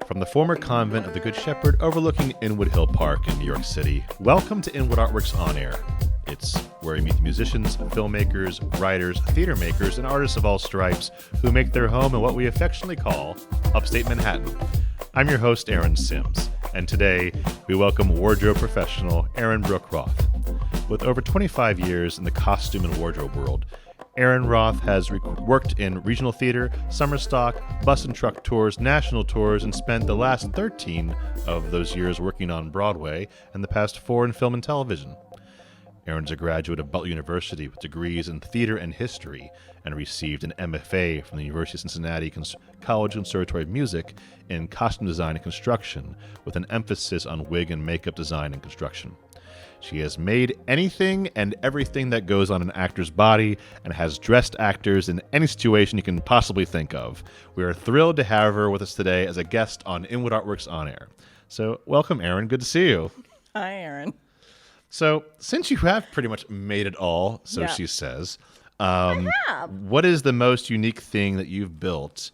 From the former convent of the Good Shepherd overlooking Inwood Hill Park in New York City, welcome to Inwood Artworks On Air. It's where we meet the musicians, filmmakers, writers, theater makers, and artists of all stripes who make their home in what we affectionately call Upstate Manhattan. I'm your host, Aaron Sims, and today we welcome wardrobe professional Erin Brooke Roth. With over 25 years in the costume and wardrobe world, Erin Roth has worked in regional theater, summer stock, bus and truck tours, national tours, and spent the last 13 of those years working on Broadway and the past 4 in film and television. Erin's a graduate of Butler University with degrees in theater and history and received an MFA from the University of Cincinnati College-Conservatory of Music in costume design and construction with an emphasis on wig and makeup design and construction. She has made anything and everything that goes on an actor's body and has dressed actors in any situation you can possibly think of. We are thrilled to have her with us today as a guest on Inwood Artworks On Air. So welcome, Erin. Good to see you. Hi, Aaron. So since you have pretty much made it all, so she says, what is the most unique thing that you've built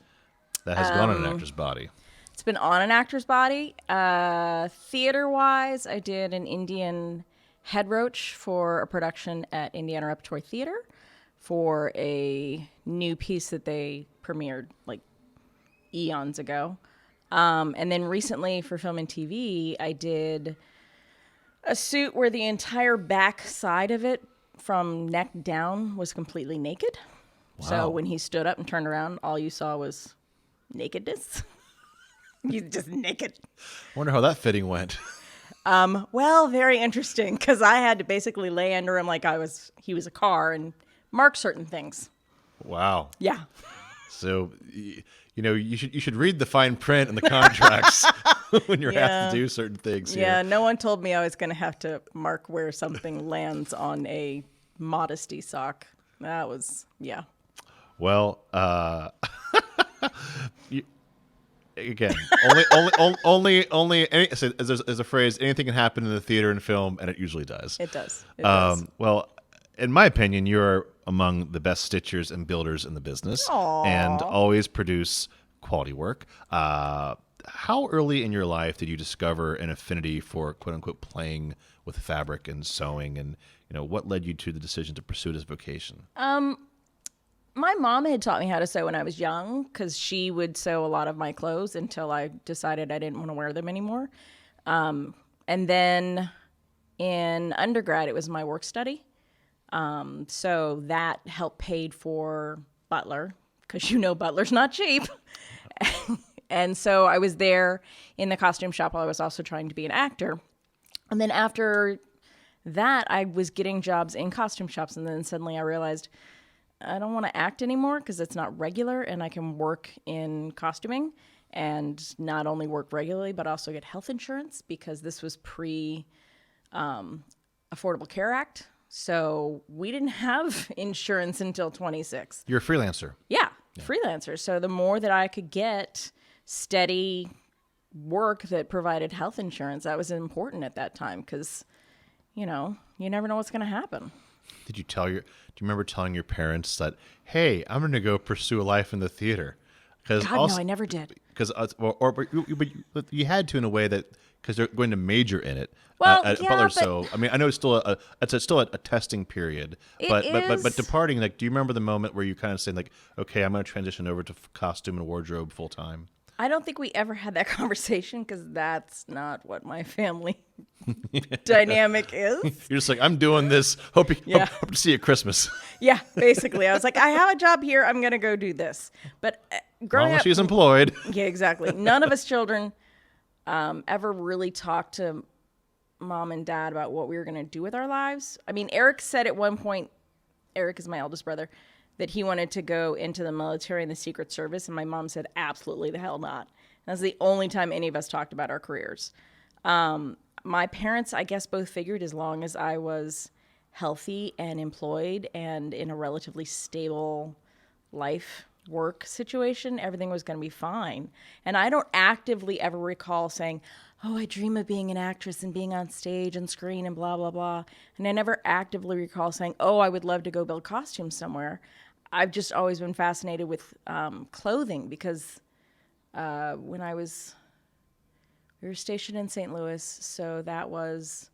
that has gone on an actor's body? It's been on an actor's body. Theater-wise, I did an Indian head roach for a production at Indiana Repertory Theater for a new piece that they premiered like eons ago. And then recently for film and TV, I did a suit where the entire back side of it from neck down was completely naked. Wow. So when he stood up and turned around, all you saw was nakedness. He's just naked. I wonder how that fitting went. Well, very interesting, because I had to basically lay under him like he was a car and mark certain things. Wow. Yeah. So, you should read the fine print and the contracts when you're asked to do certain things. Yeah, no one told me I was going to have to mark where something lands on a modesty sock. That was, Well, again, only. There's a phrase: anything can happen in the theater and film, and it usually does. It does. It does. Well, in my opinion, you're among the best stitchers and builders in the business, and always produce quality work. How early in your life did you discover an affinity for "quote unquote" playing with fabric and sewing, and what led you to the decision to pursue this vocation? My mom had taught me how to sew when I was young because she would sew a lot of my clothes until I decided I didn't want to wear them anymore. And then in undergrad, it was my work study. So that helped paid for Butler because Butler's not cheap. And so I was there in the costume shop while I was also trying to be an actor. And then after that, I was getting jobs in costume shops. And then suddenly I realized I don't want to act anymore because it's not regular, and I can work in costuming and not only work regularly, but also get health insurance because this was pre Affordable Care Act. So we didn't have insurance until 26. You're a freelancer. Yeah, freelancer. So the more that I could get steady work that provided health insurance, that was important at that time because, you never know what's going to happen. Do you remember telling your parents that, hey, I'm going to go pursue a life in the theater? God, no, I never did. Because, but you had to in a way that, because they're going to major in it at Butler. So, I mean, I know it's still a testing period, but departing, like, do you remember the moment where you kind of saying like, okay, I'm going to transition over to costume and wardrobe full time? I don't think we ever had that conversation because that's not what my family dynamic is. You're just like, I'm doing this. Hope to see you at Christmas. Yeah, basically. I was like, I have a job here. I'm going to go do this. But growing up, she's employed. Yeah, exactly. None of us children ever really talked to mom and dad about what we were going to do with our lives. I mean, Eric said at one point, Eric is my eldest brother, that he wanted to go into the military and the Secret Service, and my mom said, absolutely the hell not. That's the only time any of us talked about our careers. My parents, I guess, both figured as long as I was healthy and employed and in a relatively stable life work situation, everything was going to be fine. And I don't actively ever recall saying, oh, I dream of being an actress and being on stage and screen and blah, blah, blah. And I never actively recall saying, oh, I would love to go build costumes somewhere. I've just always been fascinated with clothing because when I was We were stationed in St. Louis, so that was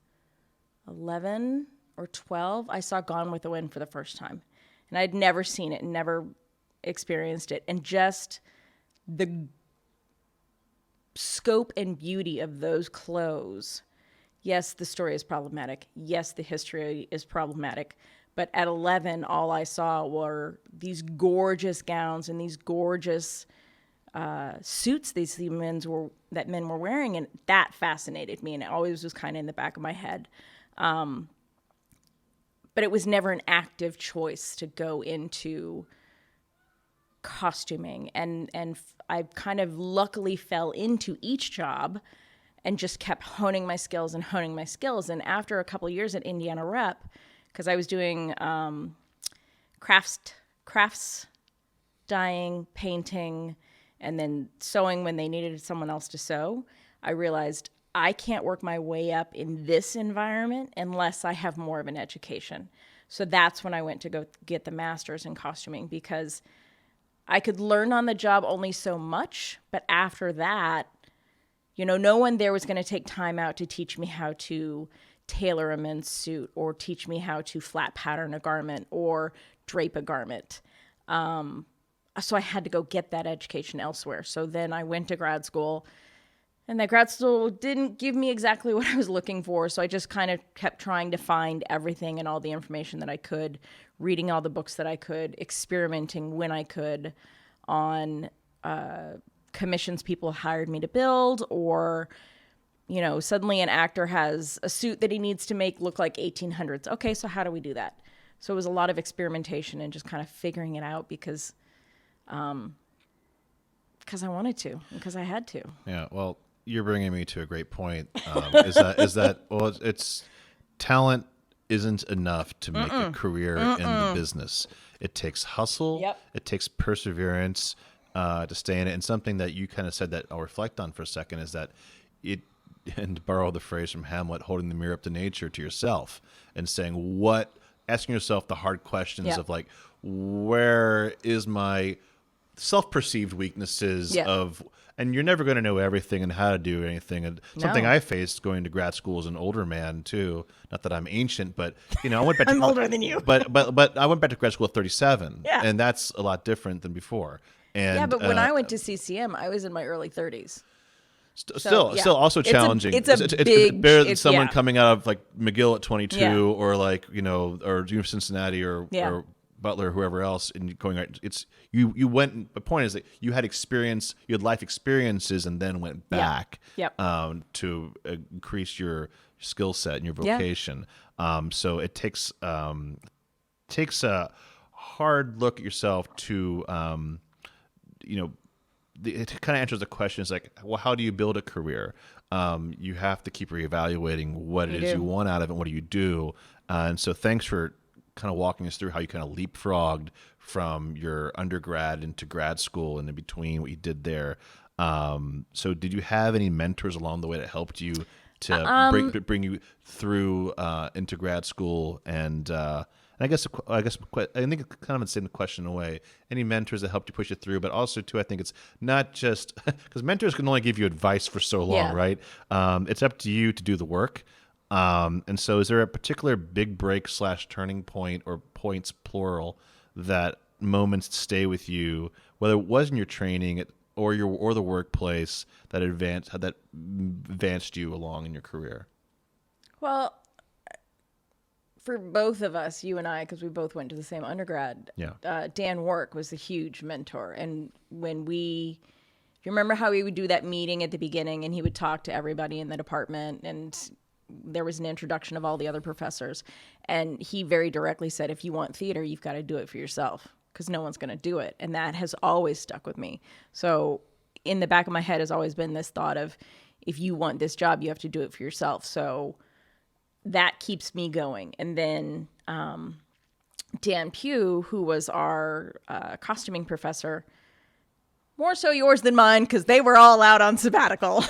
11 or 12. I saw Gone with the Wind for the first time. And I'd never seen it, never experienced it. And just the scope and beauty of those clothes. Yes, the story is problematic. Yes, the history is problematic. But at 11, all I saw were these gorgeous gowns and these gorgeous suits that men were wearing, and that fascinated me, and it always was kind of in the back of my head. But it was never an active choice to go into costuming, and I kind of luckily fell into each job and just kept honing my skills. And after a couple of years at Indiana Rep, because I was doing crafts, dyeing, painting, and then sewing when they needed someone else to sew, I realized I can't work my way up in this environment unless I have more of an education. So that's when I went to go get the master's in costuming, because I could learn on the job only so much. But after that, no one there was going to take time out to teach me how to tailor a men's suit or teach me how to flat pattern a garment or drape a garment. So I had to go get that education elsewhere. So then I went to grad school, and that grad school didn't give me exactly what I was looking for. So I just kind of kept trying to find everything and all the information that I could, reading all the books that I could, experimenting when I could on commissions people hired me to build, or, suddenly an actor has a suit that he needs to make look like 1800s. Okay, so how do we do that? So it was a lot of experimentation and just kind of figuring it out because I wanted to, because I had to. Yeah, well, you're bringing me to a great point. Is that well, it's talent isn't enough to make a career in the business. It takes hustle. Yep. It takes perseverance to stay in it. And something that you kind of said that I'll reflect on for a second is that and to borrow the phrase from Hamlet, holding the mirror up to nature, to yourself, and saying asking yourself the hard questions Yep. of like, where is my self-perceived weaknesses of, and you're never going to know everything and how to do anything. And something I faced going to grad school as an older man too. Not that I'm ancient, but I went back. I'm older than you. But I went back to grad school at 37. Yeah. And that's a lot different than before. And but when I went to CCM, I was in my early 30s. Still also challenging. It's better than it's someone yeah. coming out of like McGill at 22 Yeah. or like, or University of Cincinnati or Butler, whoever else, and going right. It's you went. The point is that you had experience, you had life experiences, and then went back to increase your skill set and your vocation. So it takes a hard look at yourself to it kind of answers the question is like, well, how do you build a career? You have to keep reevaluating what it is you want out of it. What do you do? And so thanks for kind of walking us through how you kind of leapfrogged from your undergrad into grad school and in between what you did there. So did you have any mentors along the way that helped you to bring you through into grad school? And I think it's kind of the same question in a way. Any mentors that helped you push it through, but also too, I think it's not just because mentors can only give you advice for so long, right? It's up to you to do the work. And so is there a particular big break / turning point, or points plural, that moments stay with you, whether it was in your training or the workplace, that advanced you along in your career? Well, for both of us, you and I, because we both went to the same undergrad, Dan Work was a huge mentor. And if you remember how we would do that meeting at the beginning and he would talk to everybody in the department, and there was an introduction of all the other professors. And he very directly said, if you want theater, you've got to do it for yourself, because no one's going to do it. And that has always stuck with me. So in the back of my head has always been this thought of, if you want this job, you have to do it for yourself. So that keeps me going. And then Dan Pugh, who was our costuming professor, more so yours than mine, because they were all out on sabbatical.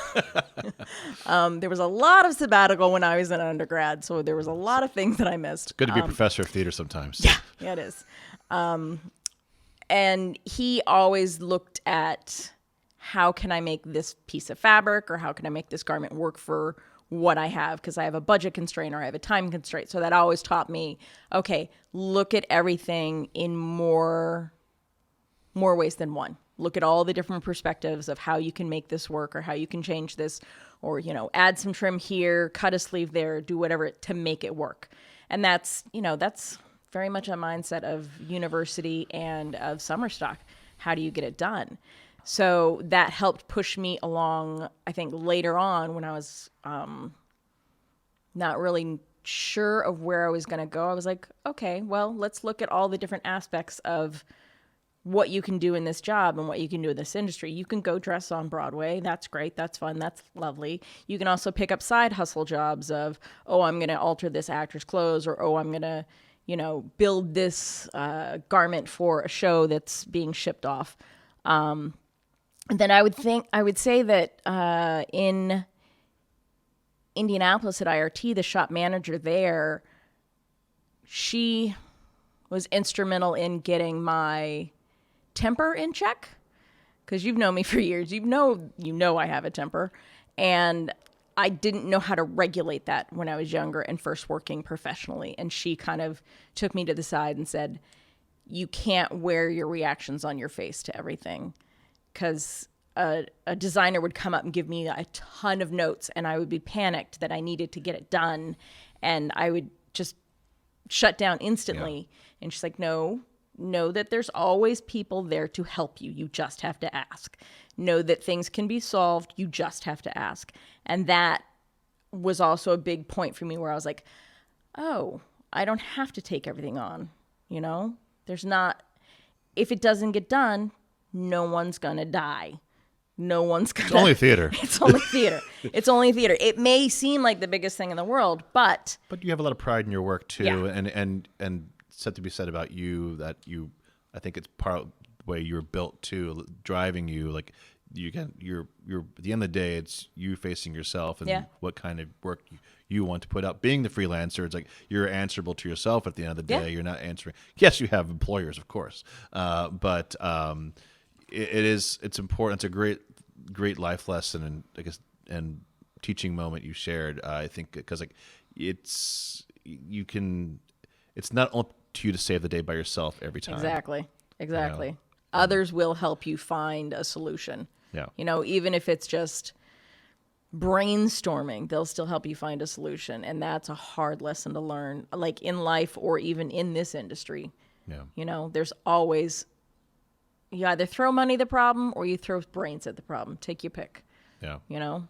There was a lot of sabbatical when I was an undergrad, so there was a lot of things that I missed. It's good to be a professor of theater sometimes. Yeah, it is. And he always looked at how can I make this piece of fabric, or how can I make this garment work for what I have, because I have a budget constraint or I have a time constraint. So that always taught me, okay, look at everything in more ways than one. Look at all the different perspectives of how you can make this work, or how you can change this, or, you know, add some trim here, cut a sleeve there, do whatever to make it work. And that's, you know, that's very much a mindset of university and of summer stock. How do you get it done? So that helped push me along, I think, later on when I was not really sure of where I was going to go. I was like, okay, well, let's look at all the different aspects of what you can do in this job and what you can do in this industry. You can go dress on Broadway. That's great. That's fun. That's lovely. You can also pick up side hustle jobs of, oh, I'm going to alter this actor's clothes, or, oh, I'm going to, you know, build this garment for a show that's being shipped off. Then I would say that in Indianapolis at IRT, the shop manager there, she was instrumental in getting my temper in check, because you've known me for years. You know I have a temper, and I didn't know how to regulate that when I was younger and first working professionally. And she kind of took me to the side and said, you can't wear your reactions on your face to everything, because a designer would come up and give me a ton of notes, and I would be panicked that I needed to get it done, and I would just shut down instantly. Yeah. And she's like, no, know that there's always people there to help you. You just have to ask. Know that things can be solved. You just have to ask. And that was also a big point for me, where I was like, oh, I don't have to take everything on. You know, there's not, if it doesn't get done, no one's going to die. No one's going to. It's only theater. It's only theater. It's only theater. It may seem like the biggest thing in the world, but. But you have a lot of pride in your work too. Yeah. And said to be said about you, that you, I think it's part of the way you're built too, driving you, like you're at the end of the day, it's you facing yourself and what kind of work you want to put out. Being the freelancer, it's like you're answerable to yourself at the end of the day. Yeah. You're not answering. Yes, you have employers, of course, but it's important. It's a great life lesson, and I guess and teaching moment you shared. I think because like it's not up to you to save the day by yourself every time. Exactly. You know? Others will help you find a solution. Yeah. You know, even if it's just brainstorming, they'll still help you find a solution. And that's a hard lesson to learn, like in life or even in this industry. Yeah. You know, there's always, you either throw money at the problem or you throw brains at the problem. Take your pick. Yeah. You know?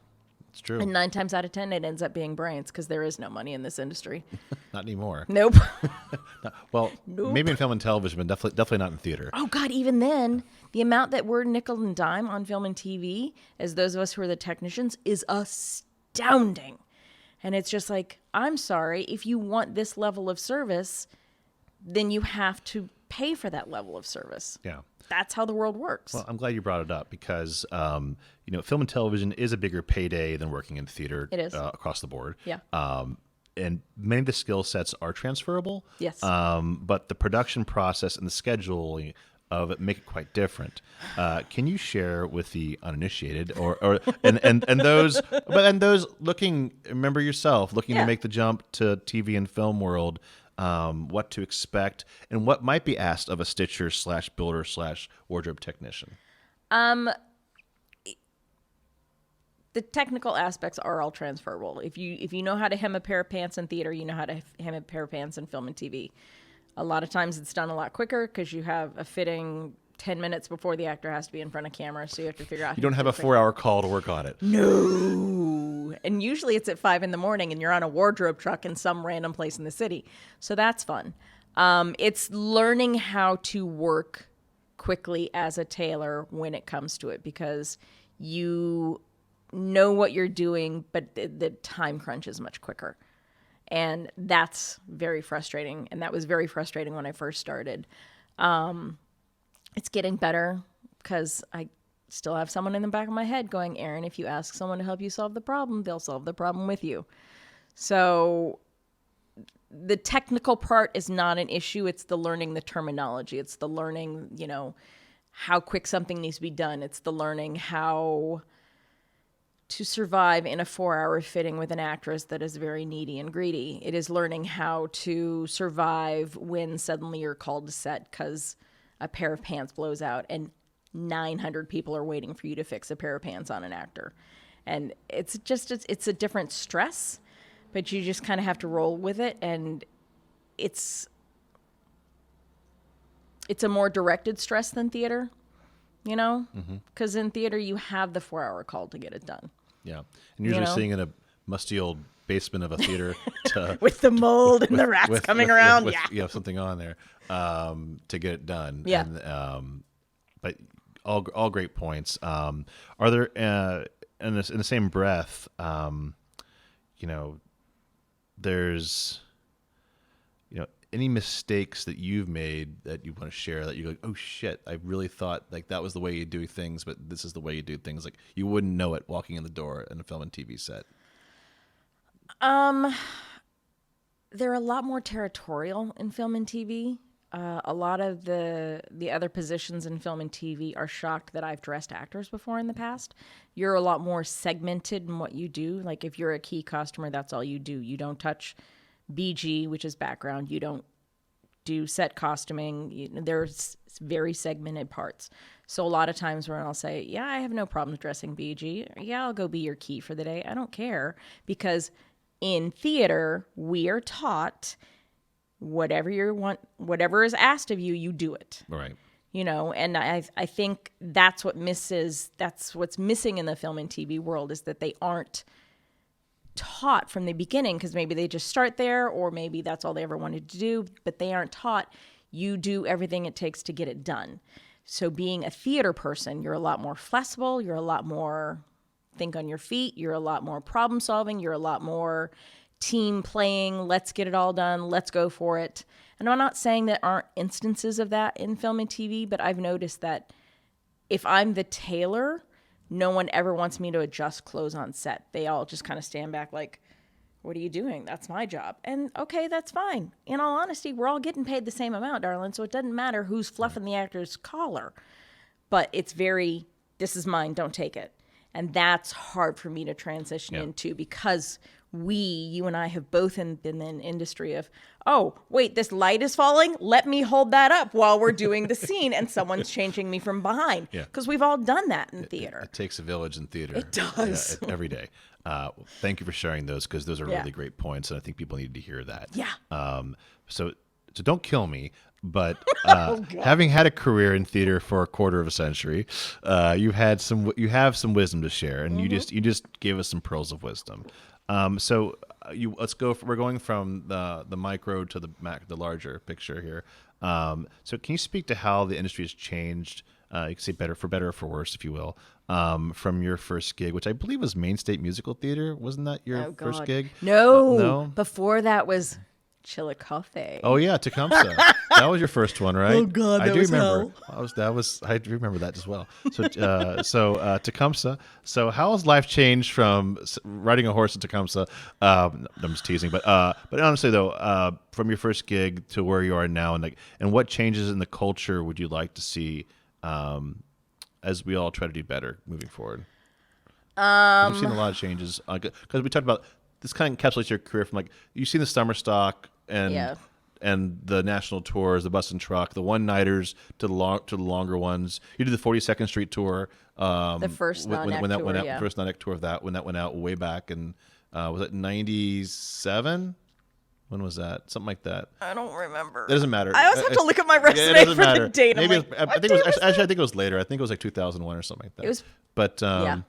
It's true. And 9 times out of 10, it ends up being brains, because there is no money in this industry. Not anymore. Nope. Well, maybe in film and television, but definitely not in theater. Oh, God, even then, the amount that we're nickel and dime on film and TV, as those of us who are the technicians, is astounding. And it's just like, I'm sorry, if you want this level of service, then you have to pay for that level of service. Yeah. That's how the world works. Well, I'm glad you brought it up, because, film and television is a bigger payday than working in theater. It is. Across the board. Yeah. And many of the skill sets are transferable. Yes. But the production process and the scheduling of it make it quite different. Can you share with the uninitiated and those looking, remember yourself, looking to make the jump to TV and film world, what to expect and what might be asked of a stitcher / builder / wardrobe technician? The technical aspects are all transferable. If you know how to hem a pair of pants in theater, you know how to hem a pair of pants in film and TV. A lot of times it's done a lot quicker, because you have a fitting 10 minutes before the actor has to be in front of camera, so you have to figure out. You don't have a 4-hour call to work on it. No. And usually it's at 5 a.m. and you're on a wardrobe truck in some random place in the city. So that's fun. It's learning how to work quickly as a tailor when it comes to it, because you know what you're doing, but the time crunch is much quicker. And that's very frustrating. And that was very frustrating when I first started. It's getting better, because I still have someone in the back of my head going, Erin, if you ask someone to help you solve the problem, they'll solve the problem with you. So the technical part is not an issue. It's the learning the terminology. It's the learning, how quick something needs to be done. It's the learning how to survive in a 4-hour fitting with an actress that is very needy and greedy. It is learning how to survive when suddenly you're called to set because a pair of pants blows out and 900 people are waiting for you to fix a pair of pants on an actor. And it's a different stress, but you just kind of have to roll with it. And it's a more directed stress than theater, because in theater you have the 4-hour call to get it done. Yeah. And usually sitting in a musty old basement of a theater with the mold and the rats coming around. With, you have something on there to get it done. Yeah. And, but all great points. Are there, in the same breath, there's, any mistakes that you've made that you want to share that you're like, oh shit, I really thought like that was the way you do things, but this is the way you do things. Like you wouldn't know it walking in the door in a film and TV set. They're a lot more territorial in film and TV. A lot of the other positions in film and TV are shocked that I've dressed actors before in the past. You're a lot more segmented in what you do. Like if you're a key customer, that's all you do. You don't touch BG, which is background. You don't do set costuming. There's very segmented parts. So a lot of times when I'll say, yeah, I have no problem dressing BG. Yeah, I'll go be your key for the day. I don't care, because in theater, we are taught whatever you want, whatever is asked of you, you do it. Right. And I think that's what's missing in the film and TV world, is that they aren't taught from the beginning, because maybe they just start there, or maybe that's all they ever wanted to do, but they aren't taught you do everything it takes to get it done. So being a theater person, you're a lot more flexible, you're a lot more think on your feet, you're a lot more problem solving, you're a lot more team playing, let's get it all done, let's go for it. And I'm not saying there aren't instances of that in film and TV, but I've noticed that if I'm the tailor, no one ever wants me to adjust clothes on set. They all just kind of stand back like, what are you doing? That's my job. And okay, that's fine. In all honesty, we're all getting paid the same amount, darling, so it doesn't matter who's fluffing the actor's collar. But it's very, this is mine, don't take it. And that's hard for me to transition into, because you and I have both been in an industry of, oh, wait, this light is falling? Let me hold that up while we're doing the scene, and someone's changing me from behind. Because we've all done that in theater. It takes a village in theater. It does. Every day. Thank you for sharing those, because those are really great points, and I think people need to hear that. Yeah. So don't kill me, but having had a career in theater for a quarter of a century, you have some wisdom to share, and you just gave us some pearls of wisdom. Let's go. We're going from the micro to the larger picture here. So can you speak to how the industry has changed? You can say for better or for worse, if you will, from your first gig, which I believe was Main State Musical Theater. Wasn't that your first gig? No. No. Before that was Chillicothe. Oh yeah, Tecumseh. That was your first one, right? Oh God, I do was remember. hell. I do remember that as well. So, Tecumseh. So, how has life changed from riding a horse in Tecumseh? I'm just teasing, but honestly though, from your first gig to where you are now, and what changes in the culture would you like to see as we all try to do better moving forward? We've seen a lot of changes because we talked about this. Kind of encapsulates your career from you've seen the summer stock and the national tours, the bus and truck, the one-nighters to the longer ones. You did the 42nd Street tour. The first non-act when that tour, went out, first non-act tour of that, when that went out way back, and was it 97? When was that? Something like that. I don't remember. It doesn't matter. I always have to look at my resume for the date. Maybe I think it was later. I think it was 2001 or something like that. It was, but I'm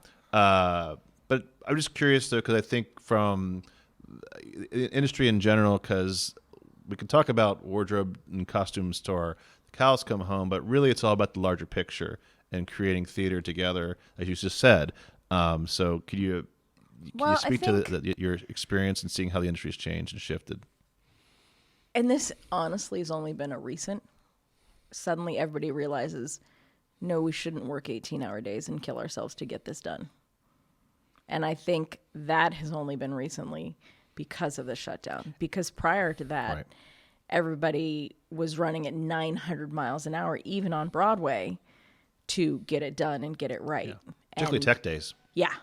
just curious though, because I think from industry in general, because we can talk about wardrobe and costumes to our cows come home, but really it's all about the larger picture and creating theater together, as you just said. So can you speak to your experience and seeing how the industry has changed and shifted? And this honestly has only been a recent. Suddenly everybody realizes, no, we shouldn't work 18-hour days and kill ourselves to get this done. And I think that has only been recently because of the shutdown. Because prior to that, everybody was running at 900 miles an hour, even on Broadway. to get it done and get it right. Yeah. Particularly tech days. Yeah.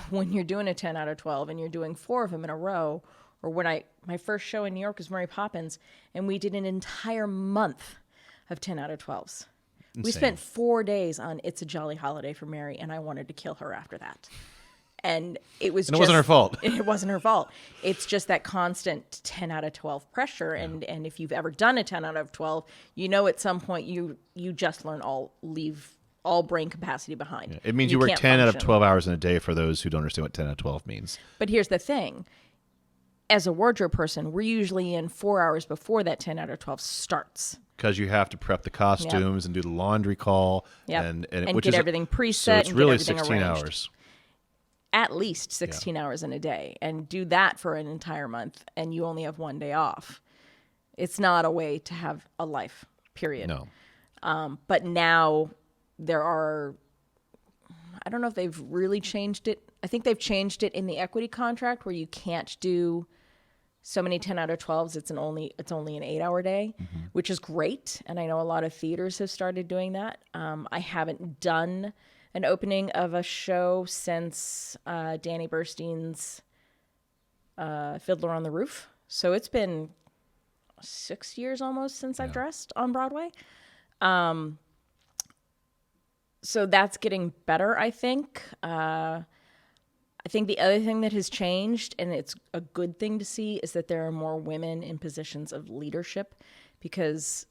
When you're doing a 10 out of 12 and you're doing 4 of them in a row, or when my first show in New York was Mary Poppins, and we did an entire month of 10 out of 12s. Insane. We spent 4 days on It's a Jolly Holiday for Mary, and I wanted to kill her after that. And it wasn't her fault. It wasn't her fault. It's just that constant 10 out of 12 pressure. Yeah. And if you've ever done a 10 out of 12, you know at some point you just leave all brain capacity behind. Yeah. It means you work 10 out of 12 hours in a day for those who don't understand what 10 out of 12 means. But here's the thing. As a wardrobe person, we're usually in 4 hours before that 10 out of 12 starts. Because you have to prep the costumes and do the laundry call. Yep. And get everything preset. So it's really and get 16 arranged. hours. At least 16 hours in a day, and do that for an entire month, and you only have 1 day off. It's not a way to have a life, period. No. But now there are, I don't know if they've really changed it. I think they've changed it in the equity contract where you can't do so many 10 out of 12s. It's only an 8-hour day, which is great. And I know a lot of theaters have started doing that. I haven't done an opening of a show since Danny Burstein's Fiddler on the Roof. So it's been 6 years almost since I've dressed on Broadway. So that's getting better, I think. I think the other thing that has changed, and it's a good thing to see, is that there are more women in positions of leadership, because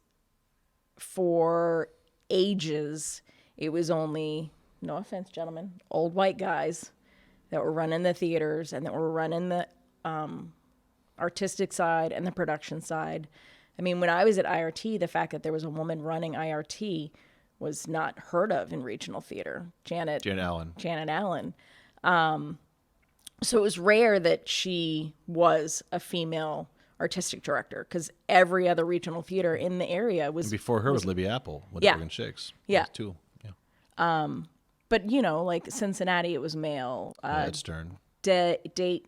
for ages it was only, no offense, gentlemen, old white guys that were running the theaters and that were running the artistic side and the production side. I mean, when I was at IRT, the fact that there was a woman running IRT was not heard of in regional theater. Janet Allen. So it was rare that she was a female artistic director, because every other regional theater in the area was... And before her was Libby Apple with Oregon Shakes. Yeah. Too. Yeah. But, like Cincinnati, it was male. Ed Stern. Dayton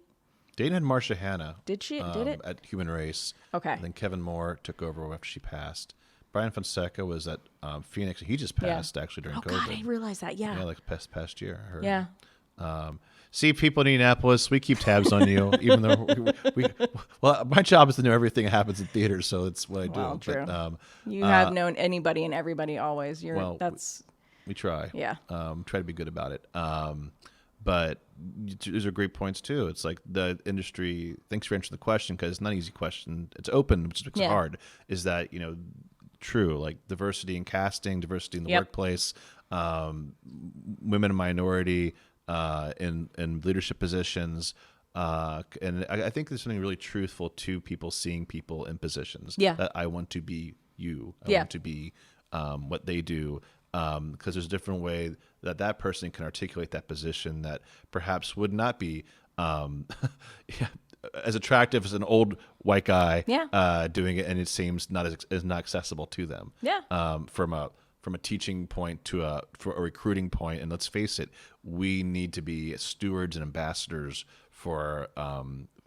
had Marcia Hanna. Did it? At Human Race. Okay. And then Kevin Moore took over after she passed. Brian Fonseca was at Phoenix. He just passed actually during COVID. Oh, God, I realized that. Yeah. Yeah, like past year. I heard. Yeah. See, people in Indianapolis, we keep tabs on you, even though well, my job is to know everything that happens in theaters, so it's what I do. Well, true. But, you have known anybody and everybody always. We try. Yeah. Try to be good about it. But those are great points too. It's like the industry. Thanks for answering the question, because it's not an easy question. It's open, which makes it hard. Is that true? Like diversity in casting, diversity in the workplace, women and minority in leadership positions. And I think there's something really truthful to people seeing people in positions. Yeah. That I want to be you. I want to be what they do. Because there's a different way that person can articulate that position that perhaps would not be as attractive as an old white guy doing it, and it seems not accessible to them. Yeah. From a teaching point for a recruiting point, and let's face it, we need to be stewards and ambassadors for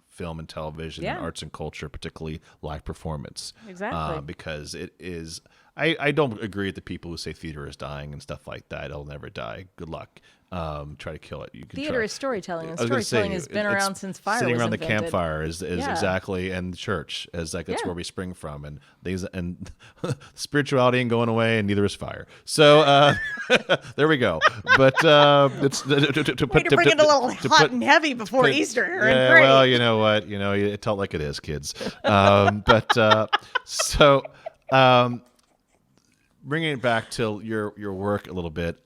film and television, and arts and culture, particularly live performance. Exactly. Because it is. I don't agree with the people who say theater is dying and stuff like that. It'll never die. Good luck. Try to kill it. You can theater is storytelling, and storytelling has been around since fire sitting was around invented. The campfire is exactly, and the church is like that's where we spring from, and spirituality ain't going away, and neither is fire. So there we go. But it's bring it a little hot and heavy before Easter. Yeah, well, you know what? Tell it like it is, kids. Bringing it back to your work a little bit,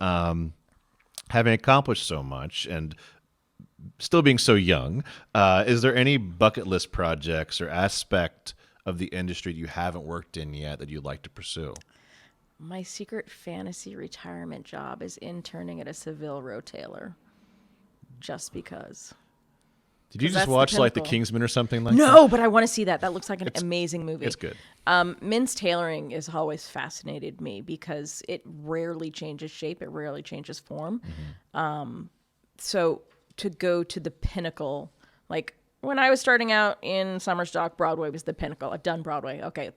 having accomplished so much and still being so young, is there any bucket list projects or aspect of the industry you haven't worked in yet that you'd like to pursue? My secret fantasy retirement job is interning at a Seville Row Tailor, just because. Did you just watch like The Kingsman or something like that? No, but I want to see that. That looks like an amazing movie. It's good. Men's tailoring has always fascinated me because it rarely changes shape. It rarely changes form. Mm-hmm. So to go to the pinnacle, like when I was starting out in summer stock, Broadway was the pinnacle. I've done Broadway. Okay.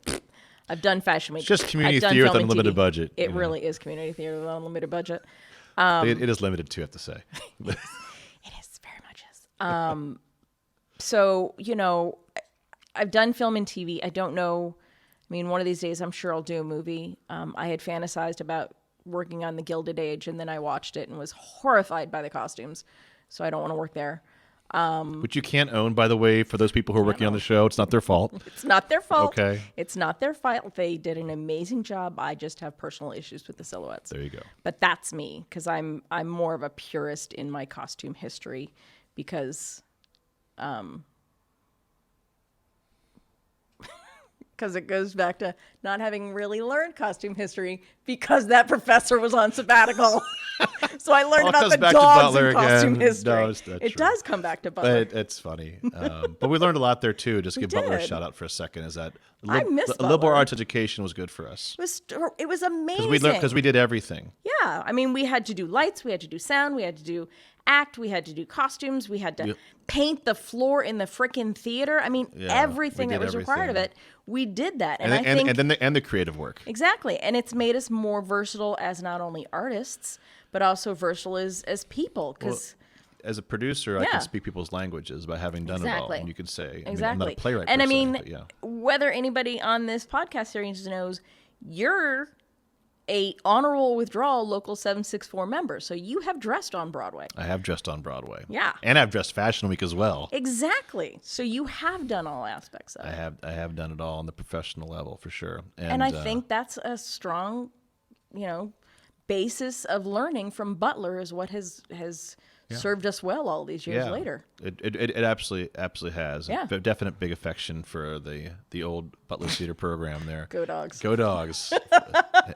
I've done fashion week. It's just community I've done theater with film and unlimited TV. budget. It really is community theater with unlimited budget. It is limited too, I have to say. It is very much is. So, I've done film and TV. I don't know. I mean, one of these days, I'm sure I'll do a movie. I had fantasized about working on The Gilded Age, and then I watched it and was horrified by the costumes. So I don't want to work there. Which you can't own, by the way, for those people who are working on the show. It's not their fault. It's not their fault. Okay. It's not their fault. They did an amazing job. I just have personal issues with the silhouettes. There you go. But that's me, because I'm more of a purist in my costume history, because it goes back to not having really learned costume history because that professor was on sabbatical. So I learned about the dogs in costume history. No, it does come back to Butler. It's funny. But we learned a lot there, too. Just give Butler a did. shout out for a second. Is that I miss liberal Butler. arts education was good for us. It was amazing. Because we did everything. Yeah. I mean, we had to do lights, we had to do sound, we had to do act, we had to do costumes, we had to paint the floor in the frickin' theater. I mean, everything that was required of it, we did that. And I think and the creative work. Exactly. And it's made us more versatile as not only artists, but also versatile as people. Because as a producer, I can speak people's languages by having done it all. And you could say, I'm not a playwright and per I mean, se, whether anybody on this podcast series knows, you're a honorable withdrawal local 764 member. So you have dressed on Broadway. I have dressed on Broadway. Yeah. And I've dressed Fashion Week as well. Exactly. So you have done all aspects of it. I have done it all on the professional level for sure. And I think that's a strong, basis of learning from Butler is what has served us well all these years later. It absolutely has. Yeah. A definite big affection for the old Butler Theater program there. Go Dogs. Go Dogs.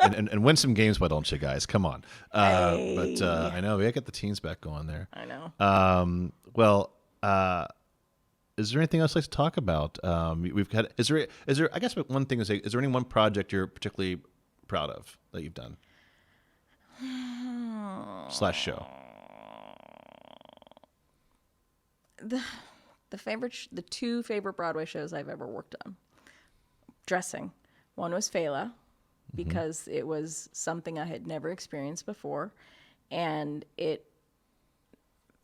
and win some games, why don't you guys? Come on. Hey. But I know we gotta get the teams back going there. I know. Is there anything else I'd like to talk about? We've had. Is there? I guess one thing is there any one project you're particularly proud of that you've done? / show. The two favorite Broadway shows I've ever worked on. Dressing. One was Fela, because it was something I had never experienced before, and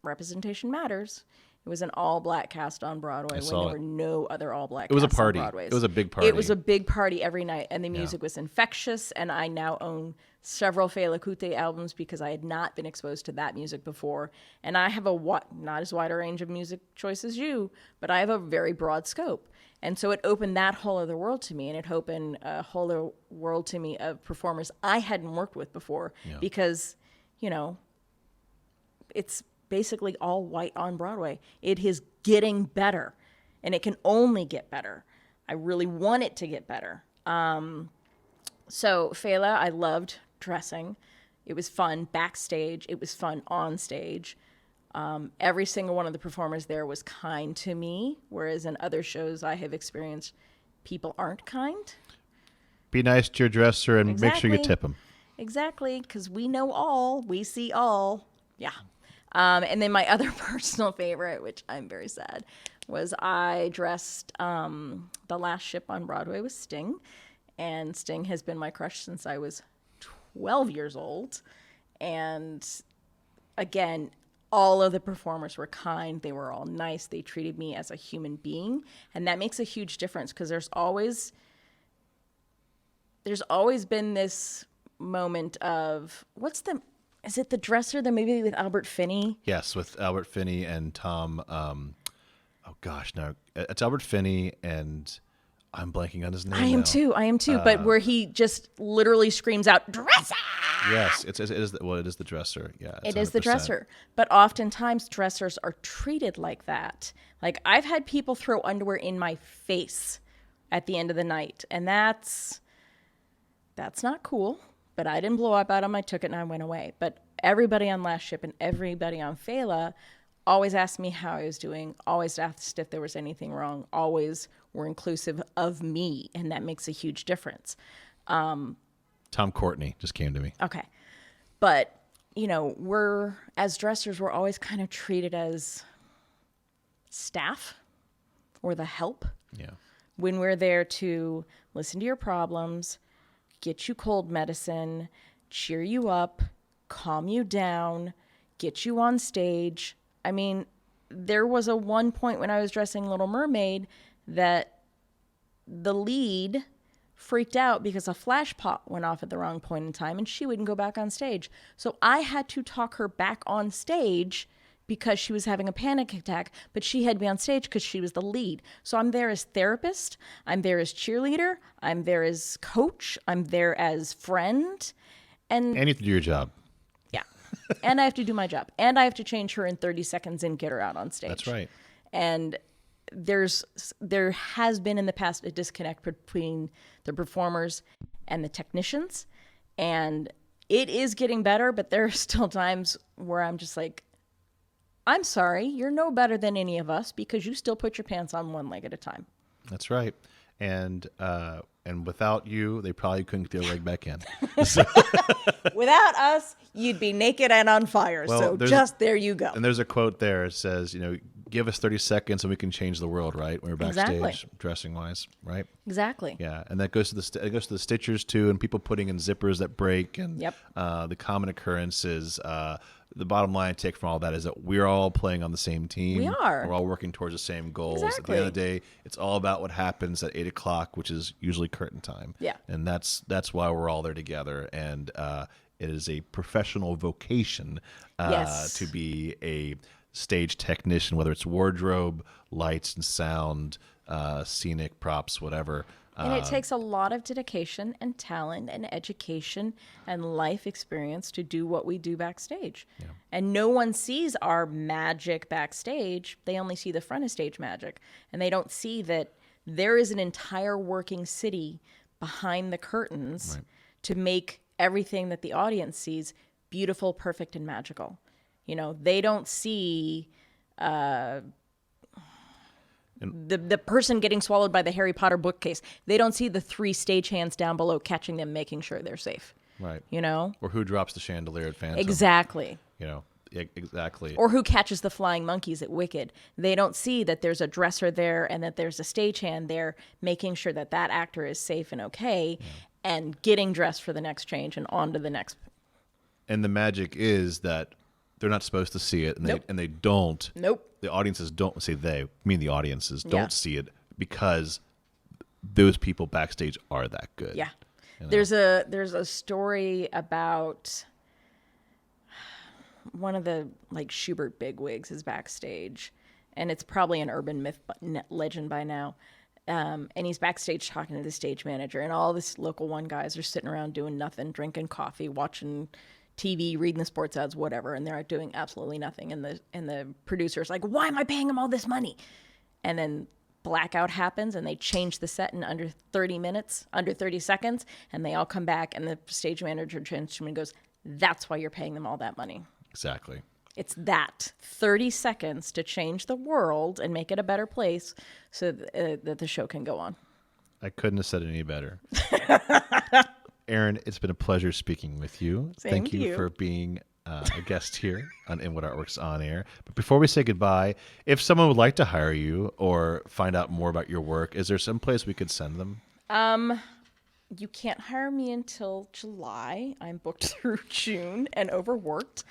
representation matters. It was an all-black cast on Broadway when there were no other all-black casts on party. Broadways. It was a big party. It was a big party every night, and the music was infectious, and I now own several Fela Kuti albums because I had not been exposed to that music before. And I have not as wide a range of music choice as you, but I have a very broad scope. And so it opened that whole other world to me, and it opened a whole other world to me of performers I hadn't worked with before because, it's basically all white on Broadway. It is getting better, and it can only get better. I really want it to get better. So Fela, I loved dressing. It was fun backstage. It was fun on stage. Every single one of the performers there was kind to me, whereas in other shows I have experienced, people aren't kind. Be nice to your dresser and make sure you tip them. Exactly, because we know all. We see all. Yeah. And then my other personal favorite, which I'm very sad, was I dressed The Last Ship on Broadway with Sting. And Sting has been my crush since I was 12 years old. And again, all of the performers were kind. They were all nice. They treated me as a human being. And that makes a huge difference because there's always been this moment of, is it The Dresser, the movie with Albert Finney? Yes, with Albert Finney and Tom. It's Albert Finney and I'm blanking on his name. I am too. But where he just literally screams out, "Dresser!" Yes, it is The Dresser. Yeah, it is The Dresser. But oftentimes dressers are treated like that. Like I've had people throw underwear in my face at the end of the night, and that's not cool. But I didn't blow up at them. I took it and I went away. But everybody on Last Ship and everybody on Fela always asked me how I was doing, always asked if there was anything wrong, always were inclusive of me, and that makes a huge difference. Tom Courtney just came to me. Okay. But, we're, as dressers, we're always kind of treated as staff or the help. Yeah. when we're there to listen to your problems, get you cold medicine, cheer you up, calm you down, get you on stage. I mean, there was a one point when I was dressing Little Mermaid that the lead freaked out because a flash pot went off at the wrong point in time and she wouldn't go back on stage. So I had to talk her back on stage because she was having a panic attack, but she had to be on stage because she was the lead. So I'm there as therapist, I'm there as cheerleader, I'm there as coach, I'm there as friend. And you have to do your job. Yeah. And I have to do my job. And I have to change her in 30 seconds and get her out on stage. That's right. And there has been in the past a disconnect between the performers and the technicians. And it is getting better, but there are still times where I'm just like, I'm sorry, you're no better than any of us because you still put your pants on one leg at a time. That's right. And without you, they probably couldn't get their leg back in. Without us, you'd be naked and on fire. Well, so just there you go. And there's a quote there. It says, give us 30 seconds and we can change the world, right? When we're backstage, Exactly. dressing wise, right? Exactly. Yeah, and that goes to the stitchers too, and people putting in zippers that break, and Yep. The common occurrences. The bottom line I take from all that is that we're all playing on the same team. We are. We're all working towards the same goals. At Exactly. the end of the day, it's all about what happens at 8:00, which is usually curtain time. Yeah. And that's why we're all there together. And it is a professional vocation Yes. to be a stage technician, whether it's wardrobe, lights and sound, scenic props, whatever. And it takes a lot of dedication and talent and education and life experience to do what we do backstage. Yeah. And no one sees our magic backstage. They only see the front of stage magic. And they don't see that there is an entire working city behind the curtains to make everything that the audience sees beautiful, perfect, and magical. They don't see the person getting swallowed by the Harry Potter bookcase. They don't see the 3 stagehands down below catching them, making sure they're safe. Right. Or who drops the chandelier at Phantom. Exactly. Exactly. Or who catches the flying monkeys at Wicked. They don't see that there's a dresser there and that there's a stagehand there making sure that that actor is safe and okay and getting dressed for the next change and on to the next. And the magic is that they're not supposed to see it, and Nope. they don't. Nope. The audiences don't say the audiences Yeah. don't see it because those people backstage are that good. Yeah. There's a story about one of the Schubert bigwigs is backstage, and it's probably an urban myth legend by now. And he's backstage talking to the stage manager, and all this local one guys are sitting around doing nothing, drinking coffee, watching TV, reading the sports ads, whatever, and they're doing absolutely nothing. And the producer's like, "Why am I paying him all this money?" And then blackout happens, and they change the set in under 30 seconds, and they all come back, and the stage manager turns to him and goes, "That's why you're paying them all that money." Exactly. It's that 30 seconds to change the world and make it a better place so that the show can go on. I couldn't have said it any better. Erin, it's been a pleasure speaking with you. Thank to you you. for being a guest here on Inwood Artworks On Air. But before we say goodbye, if someone would like to hire you or find out more about your work, is there some place we could send them? You can't hire me until July. I'm booked through June and overworked.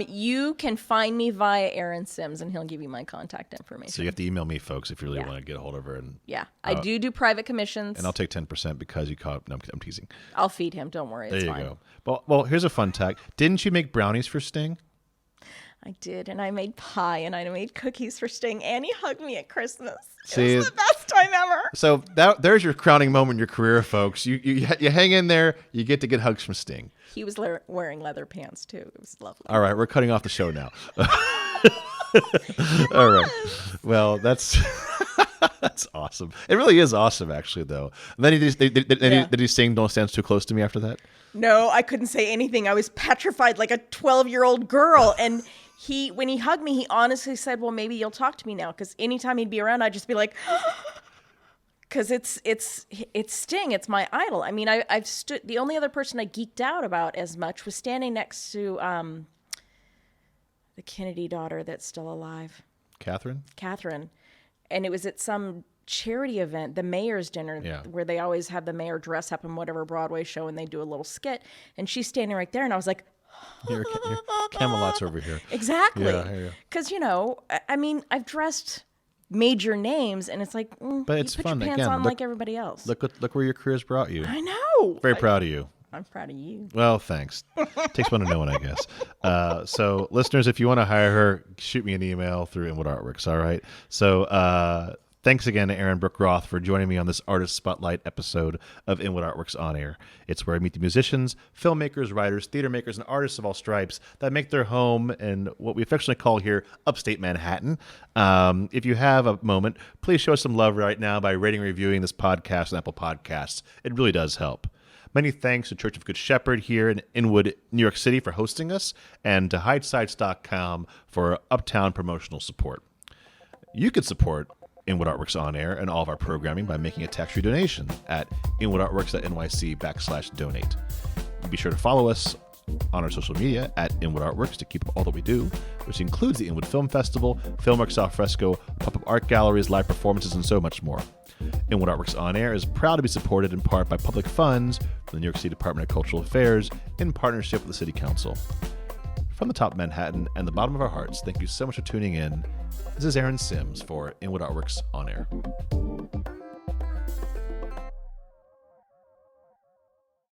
You can find me via Aaron Sims, and he'll give you my contact information. So you have to email me, folks, if you really Yeah. want to get a hold of her. And I do private commissions. and I'll take 10% because you caught. No, I'm teasing. I'll feed him. Don't worry. There It's you fine. go. Well, here's a fun fact. Didn't you make brownies for Sting? I did, and I made pie, and I made cookies for Sting, and he hugged me at Christmas. See, it was the best time ever. So there's your crowning moment in your career, folks. You hang in there. You get to get hugs from Sting. He was wearing leather pants, too. It was lovely. All right, we're cutting off the show now. All right. Well, that's that's awesome. It really is awesome, actually, though. And then did he sing "Don't Stand Too Close to Me" after that? No, I couldn't say anything. I was petrified like a 12-year-old girl. And when he hugged me, he honestly said, "Well, maybe you'll talk to me now." Because anytime he'd be around, I'd just be like, because it's Sting. It's my idol. I mean, I've stood. The only other person I geeked out about as much was standing next to the Kennedy daughter that's still alive, Catherine? Catherine. And it was at some charity event, the mayor's dinner, Yeah. where they always have the mayor dress up in whatever Broadway show and they do a little skit. And she's standing right there. And I was like, Your Camelot's over here. exactly. Yeah. Because, I mean, I've dressed major names and it's like, But it's you put fun. your pants Again, on look- like everybody else. Look where your career's brought you. I know. Very proud of you. I'm proud of you. Well, thanks. Takes one to know one, I guess. So, listeners, if you want to hire her, shoot me an email through Inwood Artworks, all right? So, thanks again to Erin Brooke Roth for joining me on this Artist Spotlight episode of Inwood Artworks On Air. It's where I meet the musicians, filmmakers, writers, theater makers, and artists of all stripes that make their home in what we affectionately call here Upstate Manhattan. If you have a moment, please show us some love right now by rating and reviewing this podcast on Apple Podcasts. It really does help. Many thanks to Church of Good Shepherd here in Inwood, New York City for hosting us, and to HideSites.com for uptown promotional support. You can support Inwood Artworks On Air and all of our programming by making a tax-free donation at inwoodartworks.nyc/donate. Be sure to follow us on our social media at Inwood Artworks to keep up all that we do, which includes the Inwood Film Festival, Filmworks Al Fresco, pop-up art galleries, live performances, and so much more. Inwood Artworks On Air is proud to be supported in part by public funds from the New York City Department of Cultural Affairs in partnership with the City Council. From the top of Manhattan and the bottom of our hearts, thank you so much for tuning in. This is Aaron Sims for Inwood Artworks On Air.